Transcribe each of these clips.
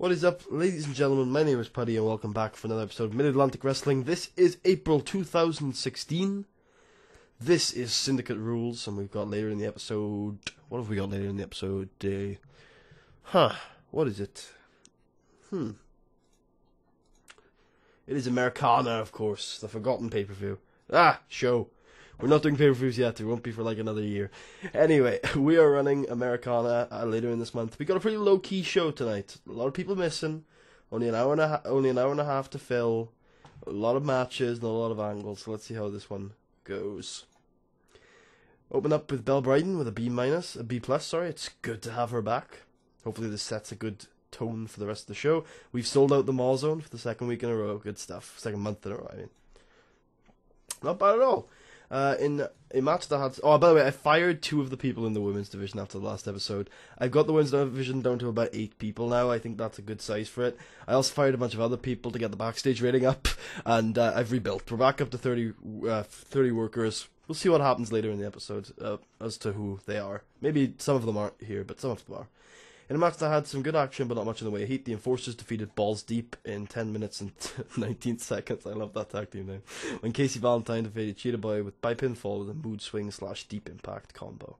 What is up, ladies and gentlemen? My name is Putty, and welcome back for another episode of Mid-Atlantic Wrestling. This is April 2016. This is Syndicate Rules, and we've got later in the episode... What have we got later in the episode? What is it? It is Americana, of course, the forgotten pay-per-view. Show. We're not doing pay-per-views yet, it won't be for like another year. Anyway, we are running Americana later in this month. We got a pretty low-key show tonight. A lot of people missing. Only an hour and a half to fill. A lot of matches and a lot of angles. So let's see how this one goes. Open up with Belle Bryden with a B+, sorry. It's good to have her back. Hopefully this sets a good tone for the rest of the show. We've sold out the Mall Zone for the second week in a row. Good stuff. Second month in a row, I mean. Not bad at all. In a match that had... Oh, by the way, I fired 2 of the people in the women's division after the last episode. I've got the women's division down to about 8 people now. I think that's a good size for it. I also fired a bunch of other people to get the backstage rating up, and I've rebuilt. We're back up to 30 workers. We'll see what happens later in the episode as to who they are. Maybe some of them aren't here, but some of them are. In a match that had some good action, but not much in the way of heat, the Enforcers defeated Balls Deep in 10 minutes and 19 seconds. I love that tag team name. When Casey Valentine defeated Cheetah Boy by pinfall with a mood swing / deep impact combo.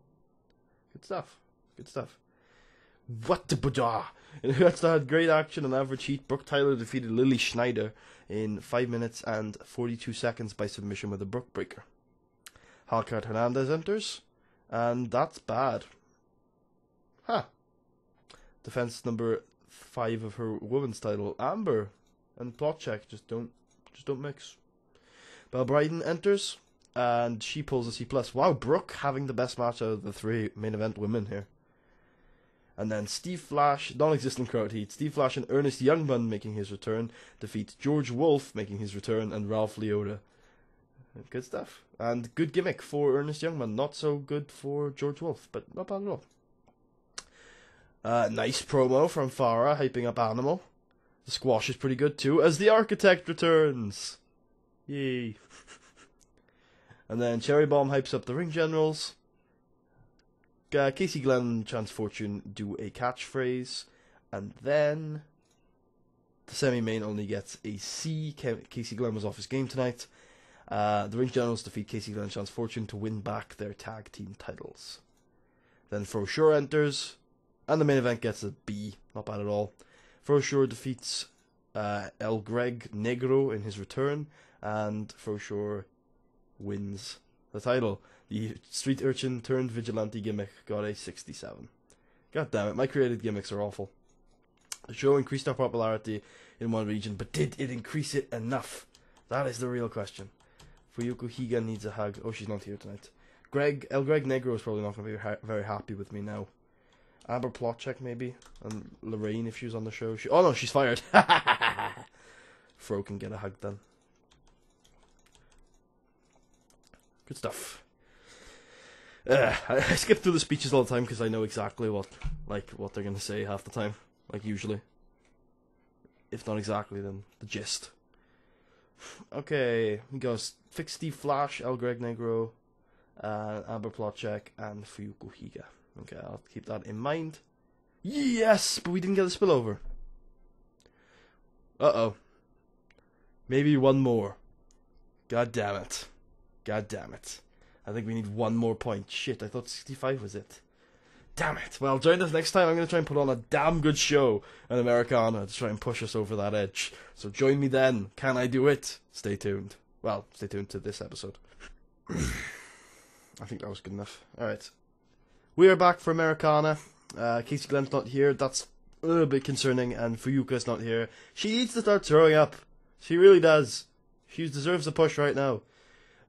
Good stuff. Good stuff. What the buja? In a match that had great action and average heat, Brooke Tyler defeated Lily Schneider in 5 minutes and 42 seconds by submission with a Brooke Breaker. Halcard Hernandez enters, and that's bad. Defense number 5 of her women's title, Amber and Plot Check just don't mix. Belle Bryden enters, and she pulls a C+. Wow, Brooke having the best match out of the 3 main event women here. And then Steve Flash, non-existent crowd heat. Steve Flash and Ernest Youngman making his return defeat George Wolf making his return and Ralph Leota. Good stuff. And good gimmick for Ernest Youngman. Not so good for George Wolf, but not bad at all. Nice promo from Farah, hyping up Animal. The squash is pretty good too, as the Architect returns. Yay. And then Cherry Bomb hypes up the Ring Generals. Casey Glenn and Chance Fortune do a catchphrase. And then the semi-main only gets a C. Casey Glenn was off his game tonight. The Ring Generals defeat Casey Glenn and Chance Fortune to win back their tag team titles. Then Fro Sure enters. And the main event gets a B. Not bad at all. Fro defeats El Greg Negro in his return. And Fro wins the title. The street urchin turned vigilante gimmick got a 67. God damn it, my created gimmicks are awful. The show increased our popularity in one region, but did it increase it enough? That is the real question. Fuyuko Higa needs a hug. Oh, she's not here tonight. El Greg Negro is probably not going to be very happy with me now. Amber Plot Check, maybe. And Lorraine, if she was on the show. Oh no, she's fired. Fro can get a hug then. Good stuff. I skip through the speeches all the time because I know exactly what they're going to say half the time. Like usually. If not exactly, then the gist. Okay, we go Fix Steve Flash, El Greg Negro, Amber Plot Check, and Fuyuko Higa. Okay, I'll keep that in mind. Yes, but we didn't get a spillover. Uh-oh. Maybe one more. God damn it. God damn it. I think we need one more point. Shit, I thought 65 was it. Damn it. Well, join us next time. I'm going to try and put on a damn good show in Americana to try and push us over that edge. So join me then. Can I do it? Stay tuned. Well, stay tuned to this episode. I think that was good enough. Alright. We are back for Americana. Casey Glenn's not here. That's a little bit concerning. And Fuyuka's not here. She needs to start throwing up. She really does. She deserves a push right now.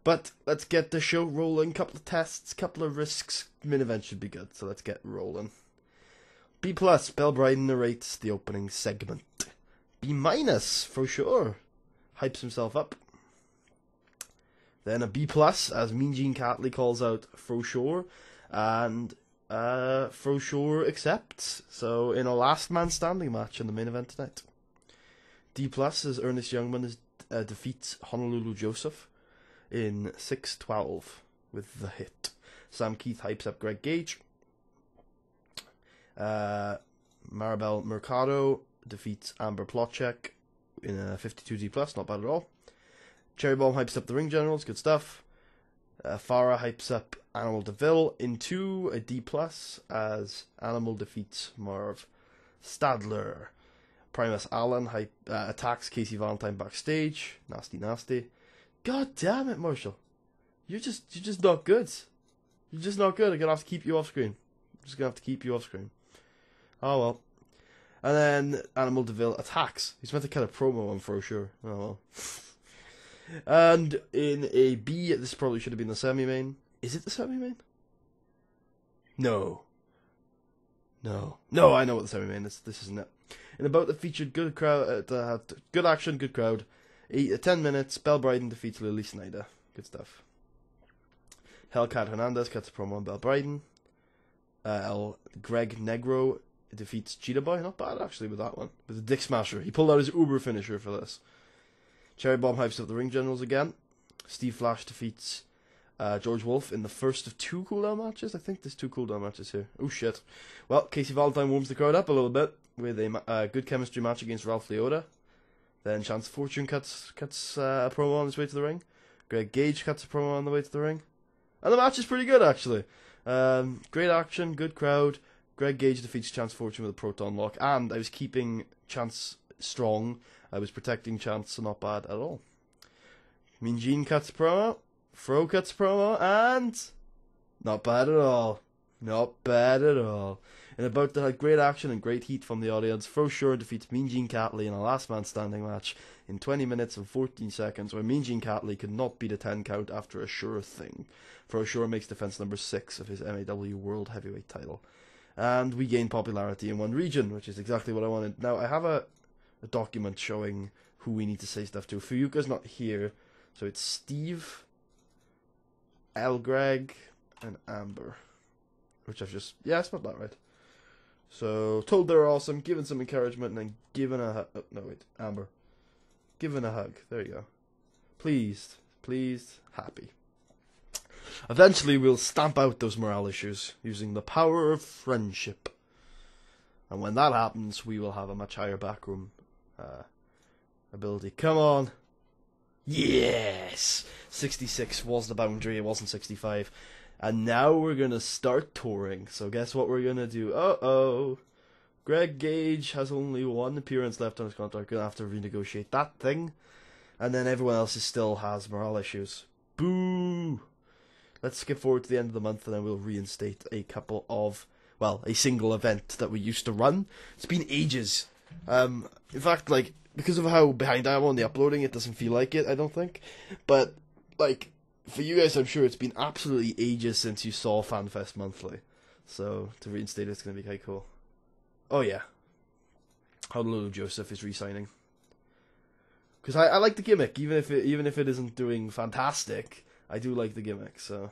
But let's get the show rolling. Couple of tests, couple of risks. Main event should be good. So let's get rolling. B+, Belle Bryden narrates the opening segment. B- for sure. Hypes himself up. Then a B+, as Mean Gene Catley calls out Fro and Fro accepts. So in a last man standing match in the main event tonight. D+ as Ernest Youngman defeats Honolulu Joseph in 6-12 with the hit. Sam Keith hypes up Greg Gage. Maribel Mercado defeats Amber Plotchek in a 52G+, not bad at all. Cherry Bomb hypes up the Ring Generals, good stuff. Farah hypes up Animal DeVille into a D+, as Animal defeats Marv Stadler. Primus Allen attacks Casey Valentine backstage. Nasty, nasty. God damn it, Marshall. You're just not good. You're just not good. I'm gonna have to keep you off screen. I'm just gonna have to keep you off screen. Oh well. And then Animal DeVille attacks. He's meant to cut a promo on for sure. Oh well. And in a B, this probably should have been the semi-main. Is it the semi-main? No. No, I know what the semi-main is. This isn't it. In about the featured good crowd, good action, good crowd. 10 minutes, Belle Bryden defeats Lily Snyder. Good stuff. Hellcat Hernandez cuts a promo on Belle Bryden. Greg Negro defeats Cheetah Boy. Not bad, actually, with that one. With the Dick Smasher. He pulled out his Uber finisher for this. Cherry Bomb hypes up the Ring Generals again. Steve Flash defeats George Wolf in the first of 2 cooldown matches. I think there's 2 cooldown matches here. Oh, shit. Well, Casey Valentine warms the crowd up a little bit with a good chemistry match against Ralph Leota. Then Chance Fortune cuts a promo on his way to the ring. Greg Gage cuts a promo on the way to the ring. And the match is pretty good, actually. Great action, good crowd. Greg Gage defeats Chance Fortune with a Proton Lock. And I was keeping Chance strong. I was protecting Chance, so not bad at all. Mean Gene cuts a promo. Fro cuts a promo. And not bad at all. Not bad at all. And about that, had great action and great heat from the audience. Fro Sure defeats Mean Gene Catley in a last man standing match in 20 minutes and 14 seconds, where Mean Gene Catley could not beat a 10 count after a sure thing. Fro Sure makes defense number 6 of his MAW World Heavyweight title. And we gain popularity in one region, which is exactly what I wanted. Now, I have a document showing who we need to say stuff to. Fuyuka's not here, so it's Steve, L. Greg, and Amber. Which I've just... yeah, it's not that right. So, told they're awesome, given some encouragement, and then given a hug. Oh, no, wait, Amber. Given a hug. There you go. Pleased, happy. Eventually, we'll stamp out those morale issues using the power of friendship. And when that happens, we will have a much higher backroom ability. Come on. Yes! 66 was the boundary, it wasn't 65. And now we're going to start touring. So guess what we're going to do? Uh-oh. Greg Gage has only 1 appearance left on his contract. Going to have to renegotiate that thing. And then everyone else still has morale issues. Boo! Let's skip forward to the end of the month and then we'll reinstate a couple of... well, a single event that we used to run. It's been ages. In fact, like, because of how behind I am on the uploading, it doesn't feel like it, I don't think. But, like, for you guys, I'm sure it's been absolutely ages since you saw FanFest Monthly. So, to reinstate it's going to be quite cool. Oh, yeah. Honolulu Joseph is re-signing. Because I like the gimmick, even if it isn't doing fantastic, I do like the gimmick, so...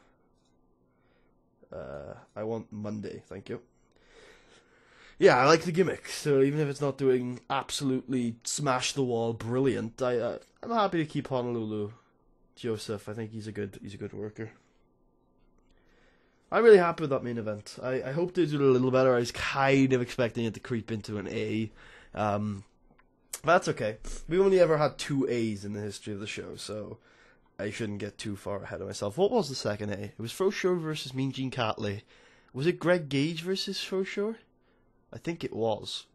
I want Monday, thank you. Yeah, I like the gimmick, so even if it's not doing absolutely smash-the-wall brilliant, I'm happy to keep Honolulu Joseph. I think he's a good worker. I'm really happy with that main event. I hope they do it a little better. I was kind of expecting it to creep into an A. That's okay. We've only ever had 2 A's in the history of the show, so I shouldn't get too far ahead of myself. What was the second A? It was Fro Sure versus Mean Gene Catley. Was it Greg Gage versus Fro Sure? I think it was.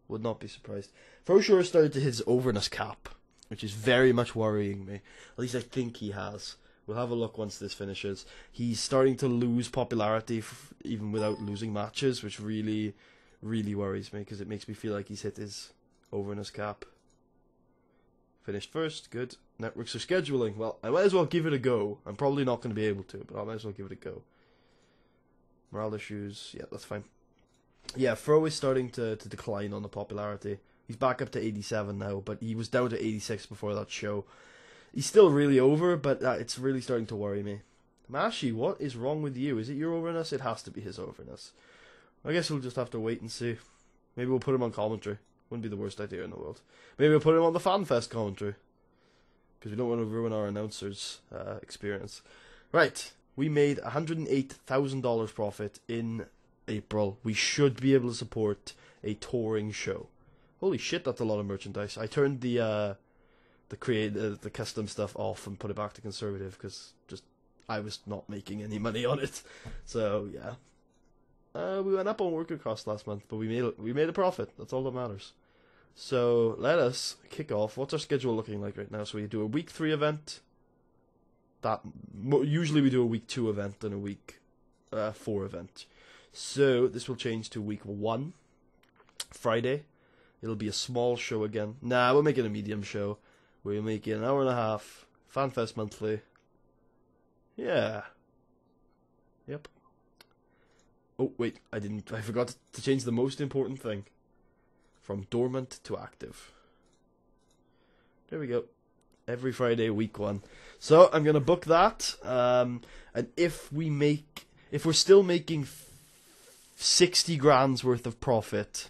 Would not be surprised. Fro Sure started to hit his overness cap, which is very much worrying me. At least I think he has. We'll have a look once this finishes. He's starting to lose popularity even without losing matches, which really, really worries me because it makes me feel like he's hit his overness cap. Finished first, good. Networks are scheduling. Well, I might as well give it a go. I'm probably not going to be able to, but I might as well give it a go. Morale issues, yeah, that's fine. Yeah, Fro is starting to decline on the popularity. He's back up to 87 now, but he was down to 86 before that show. He's still really over, but it's really starting to worry me. Mashi, what is wrong with you? Is it your overness? It has to be his overness. I guess we'll just have to wait and see. Maybe we'll put him on commentary. Wouldn't be the worst idea in the world. Maybe we'll put him on the FanFest commentary. Because we don't want to ruin our announcer's experience. Right, we made $108,000 profit in April. We should be able to support a touring show. Holy shit, that's a lot of merchandise. I turned the custom stuff off and put it back to conservative because just I was not making any money on it. So yeah, we went up on worker cost last month, but we made a profit. That's all that matters. So let us kick off. What's our schedule looking like right now? So we do a week 3 event. Usually we do a week 2 event and a week 4 event. So this will change to week 1, Friday. It'll be a small show again. Nah, we'll make it a medium show. We'll make it an hour and a half. FanFest monthly. Yeah. Yep. Oh, wait. I forgot to change the most important thing. From dormant to active. There we go. Every Friday, week 1. So, I'm going to book that. And if we're still making 60 grand's worth of profit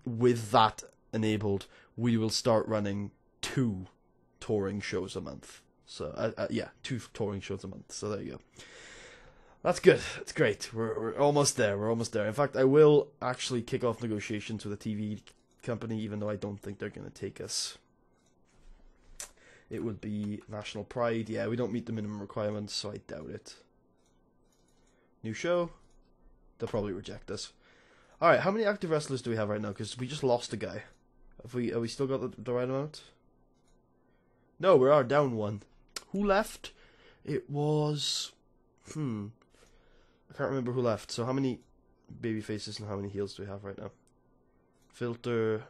with that enabled, we will start running 2 touring shows a month. So, yeah, 2 touring shows a month. So there you go. That's good. That's great. We're almost there. We're almost there. In fact, I will actually kick off negotiations with a TV company, even though I don't think they're going to take us. It would be National Pride. Yeah, we don't meet the minimum requirements, so I doubt it. New show. They'll probably reject us. Alright, how many active wrestlers do we have right now? Because we just lost a guy. Have we still got the right amount? No, we are down 1. Who left? It was... I can't remember who left. So how many baby faces and how many heels do we have right now? Filter,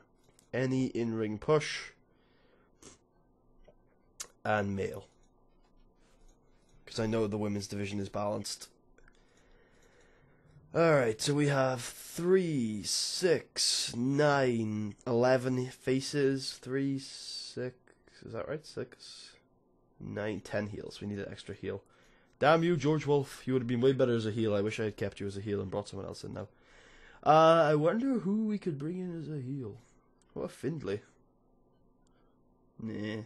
any in-ring push, and male. Because I know the women's division is balanced. Alright, so we have 3, 6, 9, 11 faces. 3, 6, is that right? 6, 9, 10 heels. We need an extra heel. Damn you, George Wolf. You would have been way better as a heel. I wish I had kept you as a heel and brought someone else in now. I wonder who we could bring in as a heel. What a Findlay. Nah.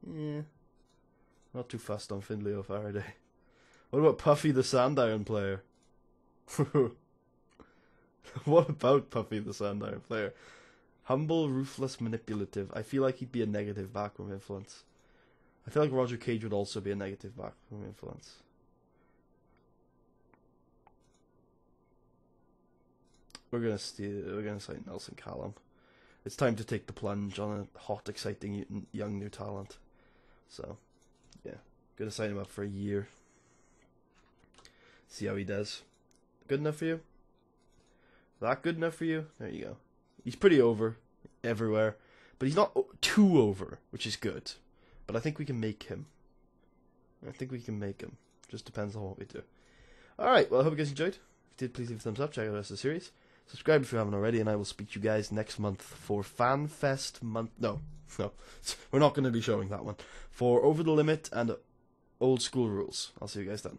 Yeah. Not too fussed on Findlay or Faraday. What about Puffy the Sandiron player? What about Puffy the Sandiron player? Humble, ruthless, manipulative. I feel like he'd be a negative backroom influence. I feel like Roger Cage would also be a negative backroom influence. We're gonna sign Nelson Callum. It's time to take the plunge on a hot, exciting, young new talent. So, yeah, gonna sign him up for a year. See how he does. Good enough for you? That good enough for you? There you go. He's pretty over everywhere, but he's not too over, which is good. But I think we can make him. Just depends on what we do. Alright, well, I hope you guys enjoyed. If you did, please leave a thumbs up. Check out the rest of the series. Subscribe if you haven't already, and I will speak to you guys next month for FanFest month. No, we're not going to be showing that one. For Over the Limit and Old School Rules. I'll see you guys then.